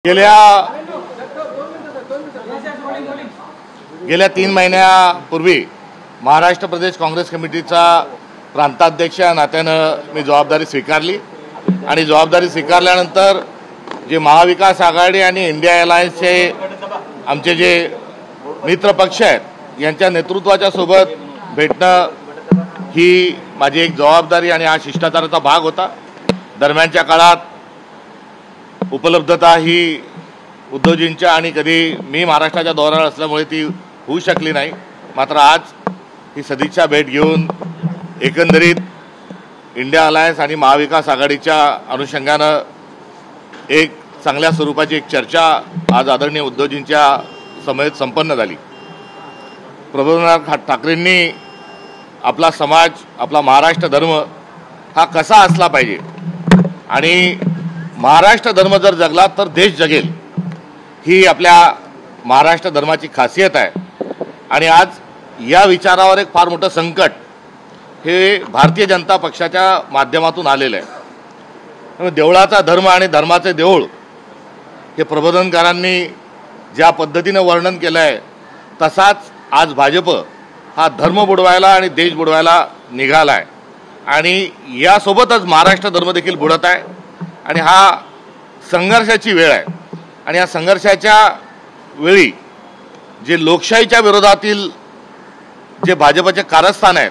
गेल्या 3 महिन्यापूर्वी महाराष्ट्र प्रदेश काँग्रेस कमिटीचा प्रांताध्यक्ष या नात्यानं मी जबाबदारी स्वीकारली आणि जबाबदारी स्वीकारल्यानंतर जे महाविकास आघाडी आणि इंडिया अलायन्सचे आमचे जे मित्र पक्ष आहेत यांच्या नेतृत्वाच्या सोबत भेटणं ही माझी एक जबाबदारी आणि हा शिष्टाचाराचा भाग होता। दरम्यानच्या काळात उपलब्धता ही उद्धवजींच्या आणि कधी मी महाराष्ट्राच्या दौऱ्यावर असल्यामुळे ती होऊ शकली नाही। मात्र आज ही सदिच्छा भेट घेऊन एकंदरीत इंडिया अलायन्स आणि महाविकास आघाडीच्या अनुषंगानं एक चांगल्या स्वरूपाची एक चर्चा आज आदरणीय उद्धवजींच्या समेत संपन्न झाली। प्रबोधनाथ ठाकरेंनी आपला समाज, आपला महाराष्ट्र धर्म हा कसा असला पाहिजे आणि महाराष्ट्र धर्म जर जगला तर देश जगेल, ही आपल्या महाराष्ट्र धर्माची खासियत आहे। आणि आज या विचारावर एक फार मोठं संकट हे भारतीय जनता पक्षाच्या माध्यमातून आलेलं आहे। देवळाचा धर्म आणि धर्माचे देऊळ हे प्रबोधनकारांनी ज्या पद्धतीनं वर्णन केलं आहे तसाच आज भाजप हा धर्म बुडवायला आणि देश बुडवायला निघाला आहे आणि यासोबतच महाराष्ट्र धर्म देखील बुडत आहे आणि हा संघर्षाची वेळ आहे। आणि या संघर्षाच्या वेळी जे लोकशाहीच्या विरोधातील जे भाजपचे कारस्थान आहेत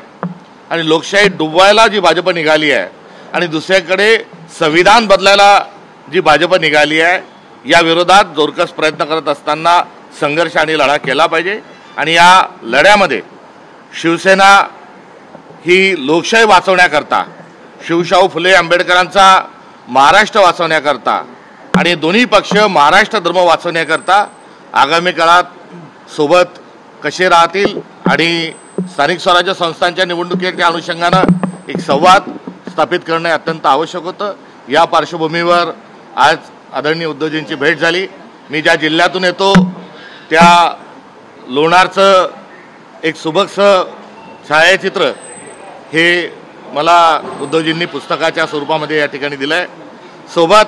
आणि लोकशाही डुबवायला जी भाजप निघाली आहे आणि दुसरीकडे संविधान बदलायला जी भाजप निघाली आहे, या विरोधात जोरकस प्रयत्न करत असताना संघर्ष आणि लढा केला पाहिजे। आणि या लढ्यामध्ये शिवसेना ही लोकशाही वाचवण्याकरता, शिवशाहू फुले आंबेडकरांचा महाराष्ट्र वाचवण्याकरता आणि दोन्ही पक्ष महाराष्ट्र धर्म वाचवण्याकरता आगामी काळात सोबत कसे राहतील आणि स्थानिक स्वराज्य संस्थांच्या निवडणुकीच्या अनुषंगानं एक संवाद स्थापित करणे अत्यंत आवश्यक होतं। या पार्श्वभूमीवर आज आदरणीय उद्धवजींची भेट झाली। मी ज्या जिल्ह्यातून येतो त्या लोणारचं एक सुबकसं छायाचित्र हे मला उद्धवजींनी पुस्तकाच्या स्वरूपामध्ये या ठिकाणी दिलं आहे। सोबत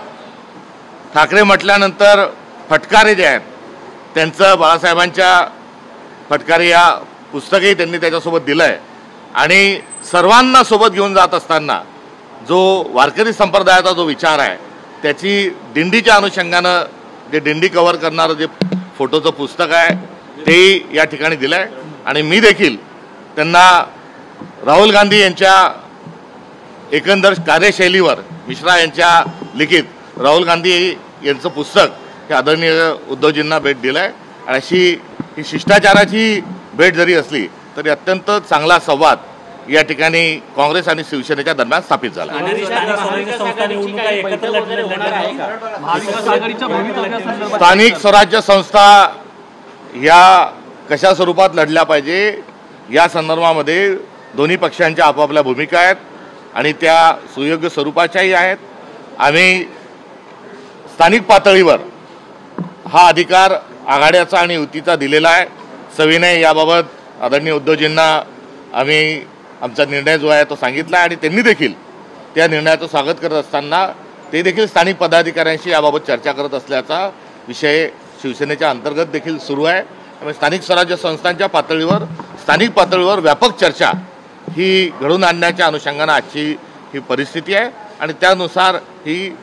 ठाकरे म्हटल्यानंतर फटकारे जे आहेत त्यांचं बाळासाहेबांच्या फटकारे या पुस्तकही त्यांनी त्याच्यासोबत दिलं आहे। आणि सर्वांना सोबत घेऊन जात असताना जो वारकरी संप्रदायाचा जो विचार आहे त्याची दिंडीच्या अनुषंगानं जे दिंडी कव्हर करणारं जे फोटोचं पुस्तक आहे तेही या ठिकाणी दिलं आहे। आणि मी देखील त्यांना राहुल गांधी यांच्या एकंदर कार्यशैलीवर मिश्रा यांच्या लिखित राहुल गांधी यांचं पुस्तक हे आदरणीय उद्धवजींना भेट दिलं आहे। आणि अशी ही शिष्टाचाराची भेट जरी असली तरी अत्यंत चांगला संवाद या ठिकाणी काँग्रेस आणि शिवसेनेच्या दरम्यान स्थापित झाला। स्थानिक स्वराज्य संस्था या कशा स्वरूपात लढल्या पाहिजे या संदर्भामध्ये दोन्ही पक्षांच्या आपापल्या भूमिका आहेत आणि त्या सुयोग्य स्वरूपाच्याही आहेत। आम्ही स्थानिक पातळीवर हा अधिकार आघाड्याचा आणि युतीचा दिलेला आहे। सविनय याबाबत आदरणीय उद्धवजींना आम्ही आमचा निर्णय जो आहे तो सांगितला आणि त्यांनी देखील त्या निर्णयाचं स्वागत करत असताना ते देखील स्थानिक पदाधिकाऱ्यांशी याबाबत चर्चा करत असल्याचा विषय शिवसेनेच्या अंतर्गत देखील सुरू आहे। त्यामुळे स्थानिक स्वराज्य संस्थांच्या पातळीवर, स्थानिक पातळीवर व्यापक चर्चा ही घडवून आणण्याच्या अनुषंगानं आजची ही परिस्थिती आहे आणि त्यानुसार ही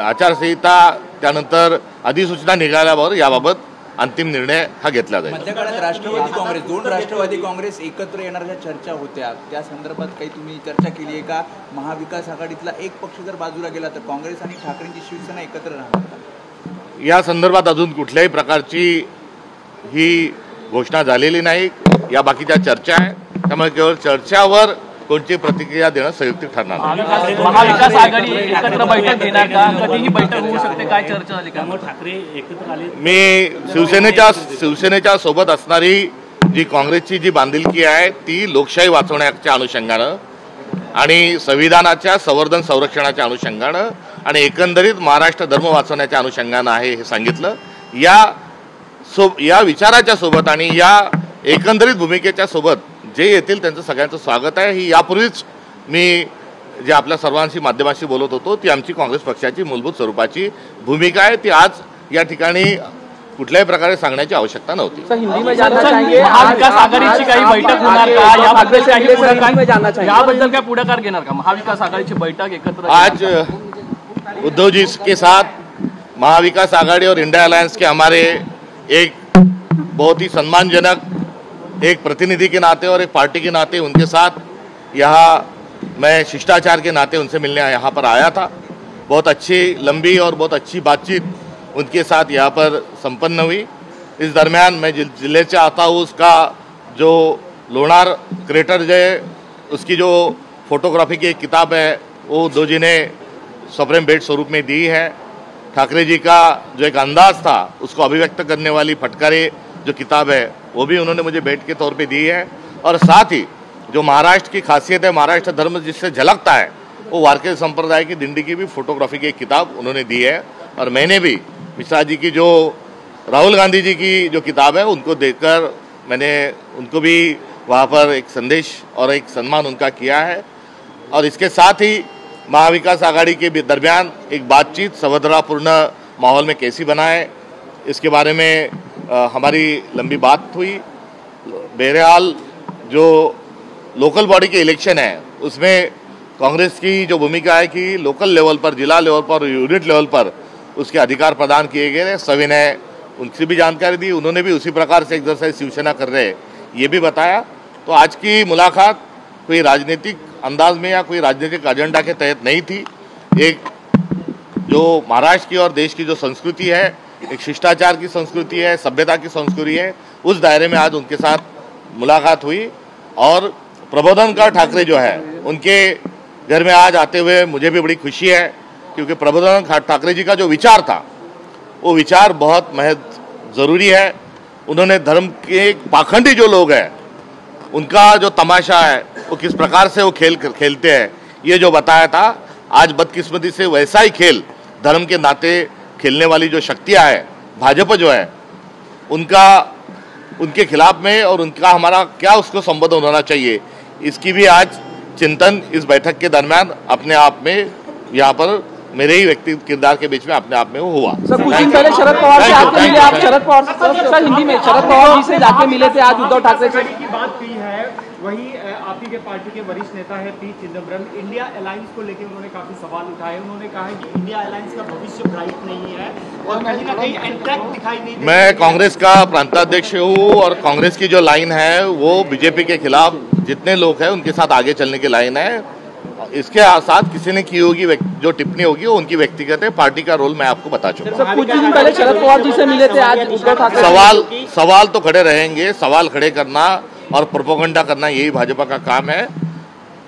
आचारसंहिता त्यानंतर अधिसूचना निघाल्यावर याबाबत अंतिम निर्णय हा घेतला जाईल। मध्य काळात राष्ट्रवादी काँग्रेस, 2 राष्ट्रवादी काँग्रेस एकत्र येणाऱ्या चर्चा होत्या, त्या संदर्भात काही तुम्ही चर्चा केली आहे का? महाविकास आघाडीतला एक पक्ष जर बाजूला गेला तर काँग्रेस आणि ठाकरेंची शिवसेना एकत्र राहणार का? या संदर्भात अजून कुठल्याही प्रकारची ही घोषणा झालेली नाही। या बाकीच्या चर्चा आहे, त्यामुळे केवळ चर्चावर कोणती प्रतिक्रिया देणं संयुक्तिक ठरणार नाही। महाविकास आघाडी एकत्र बैठक घेणार का? कधीही बैठक होऊ शकते, काय चर्चा झाली का? ठाकरे एकत्र आले? मी शिवसेनेच्या सोबत असणारी जी काँग्रेसची जी बांधिलकी आहे ती लोकशाही वाचवण्याच्या अनुषंगानं आणि संविधानाच्या संवर्धन संरक्षणाच्या अनुषंगानं आणि एकंदरीत महाराष्ट्र धर्म वाचवण्याच्या अनुषंगानं आहे हे सांगितलं। या विचाराच्या सोबत आणि या एकंदरीत भूमिकेच्या सोबत जे येतील त्यांचं सगळ्यांचं स्वागत आहे। ही यापूर्वीच मी जे आपल्या सर्वांशी माध्यमाशी बोलत होतो ती आमची काँग्रेस पक्षाची मूलभूत स्वरूपाची भूमिका आहे. ती आज या ठिकाणी कुठल्याही प्रकारे सांगण्याची आवश्यकता नव्हती. महाविकास आघाडीची काही बैठक होणार का, याबद्दल काय पुढाकार घेणार का? महाविकास आघाडीची बैठक एकत्र आज उद्धव जी के साथ महाविकास आघाड़ी और इंडिया अलायंस के हमारे एक बहुत ही सम्मानजनक एक प्रतिनिधि के नाते और एक पार्टी के नाते उनके साथ यहाँ मैं शिष्टाचार के नाते उनसे मिलने यहाँ पर आया था. बहुत अच्छी लंबी और बहुत अच्छी बातचीत उनके साथ यहाँ पर संपन्न हुई. इस दरमियान मैं जिले से आता हूँ, उसका जो लोणार क्रेटर जो है उसकी जो फोटोग्राफी की एक किताब है वो उद्धव जी ने सुप्रीम भेंट स्वरूप में दी है. ठाकरे जी का जो एक अंदाज था उसको अभिव्यक्त करने वाली फटकारे जो किताब है वो भी उन्होंने मुझे भेंट के तौर पे दी है. और साथ ही जो महाराष्ट्र की खासियत है, महाराष्ट्र धर्म जिससे झलकता है, वो वारकरी संप्रदाय की दिंडी की भी फोटोग्राफी की एक किताब उन्होंने दी है. और मैंने भी मिश्रा जी की जो राहुल गांधी जी की जो किताब है उनको देखकर मैंने उनको भी वहाँ पर एक संदेश और एक सम्मान उनका किया है. और इसके साथ ही महाविकास आघाड़ी के दरमियान एक बातचीत सौहार्दपूर्ण माहौल में कैसी बनाए इसके बारे में हमारी लंबी बात हुई. बहरहाल जो लोकल बॉडी के इलेक्शन है उसमें कांग्रेस की जो भूमिका है कि लोकल लेवल पर, जिला लेवल पर, यूनिट लेवल पर उसके अधिकार प्रदान किए गए. सविनय उनसे भी जानकारी दी, उन्होंने भी उसी प्रकार से एक्सरसाइज शिवसेना कर रहे ये भी बताया. तो आज की मुलाकात कोई राजनीतिक अंदाज में या कोई राजनीतिक एजेंडा के तहत नहीं थी. एक जो महाराष्ट्र की और देश की जो संस्कृति है, एक शिष्टाचार की संस्कृति है, सभ्यता की संस्कृति है, उस दायरे में आज उनके साथ मुलाकात हुई. और प्रबोधनकार ठाकरे जो है उनके घर में आज आते हुए मुझे भी बड़ी खुशी है, क्योंकि प्रबोधनकार ठाकरे जी का जो विचार था वो विचार बहुत महज ज़रूरी है. उन्होंने धर्म के पाखंडी जो लोग हैं उनका जो तमाशा है वो किस प्रकार से वो खेलते हैं ये जो बताया था. आज बदकिस्मती से वैसा ही खेल धर्म के नाते खेलने वाली जो शक्तियां है, भाजपा जो है, उनके खिलाफ में और उनका हमारा क्या उसको संबोधन होना चाहिए इसकी भी आज चिंतन इस बैठक के दरमियान अपने आप में यहाँ पर मेरे ही व्यक्तिगत किरदार के बीच में अपने आप में वो हुआ. सर कुछ दिन पहले शरद पवार से आके मिले आप, शरद पवार सर हिंदी में शरद पवार जी से जाके मिले थे आज उद्धव ठाकरे से की बात की है. वही आप ही के पार्टी के वरिष्ठ नेता है पी चिदम्बरम, इंडिया अलायंस को लेकर उन्होंने काफी सवाल उठाए. उन्होंने कहा है कि इंडिया अलायंस का भविष्य ब्राइट नहीं है और कहीं ना कहीं इंटैक्ट दिखाई नहीं. मैं कांग्रेस का प्रांताध्यक्ष हूँ और कांग्रेस की जो लाइन है वो बीजेपी के खिलाफ जितने लोग हैं उनके साथ आगे चलने की लाइन है. इसके साथ किसी ने की होगी जो टिप्पणी होगी वो उनकी व्यक्तिगत है. पार्टी का रोल मैं आपको बता चुका हूँ. कुछ दिन पहले शरद पवार जी से मिले थे आज उद्धव ठाकरे. सवाल तो खड़े रहेंगे. सवाल खड़े करना और प्रोपोगंडा करना यही भाजपा का काम है.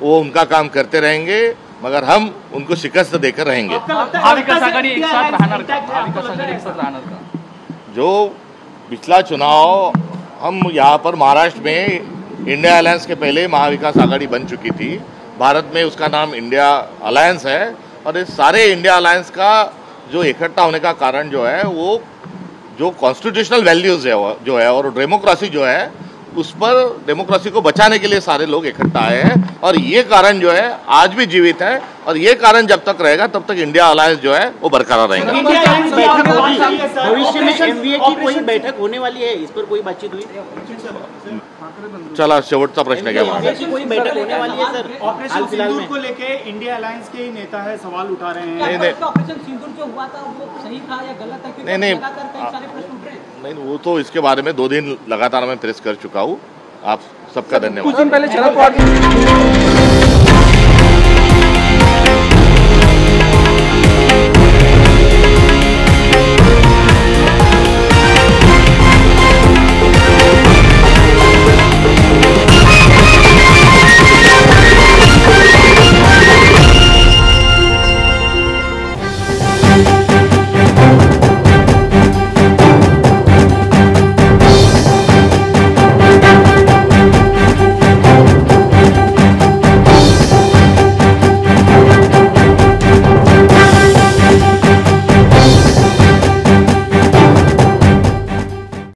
वो उनका काम करते रहेंगे, मगर हम उनको शिकस्त देकर रहेंगे. महाविकास आघाड़ी एक साथ रहणार का? जो पिछला चुनाव हम यहाँ पर महाराष्ट्र में इंडिया अलायंस के पहले महाविकास आघाड़ी बन चुकी थी. भारत में उसका नाम इंडिया अलायंस है. और इस सारे इंडिया अलायंस का जो इकट्ठा होने का कारण जो है वो जो कॉन्स्टिट्यूशनल वैल्यूज है जो है और डेमोक्रेसी जो है उस पर डेमोक्रेसी को बचाने के लिए सारे लोग इकट्ठा आए हैं. और ये कारण जो है आज भी जीवित है और ये कारण जब तक रहेगा तब तक इंडिया अलायंस जो है वो बरकरार रहेगा. भविष्य में एमवीए की कोई बैठक होने वाली है, इस पर कोई बातचीत हुई? चला शेवटचा प्रश्न घ्या. कोई बैठक होने वाली है सर? ऑपरेशन सिंदूर को लेके इंडिया अलायंस के ही नेता है सवाल उठा रहे हैं. ऑपरेशन सिंदूर जो हुआ था वो सही था या गलत है? नहीं, वो तो इसके बारे में 2 दिन लगातार मैं प्रेस कर चुका हूँ. आप सबका धन्यवाद. कुछ दिन पहले शरद पवार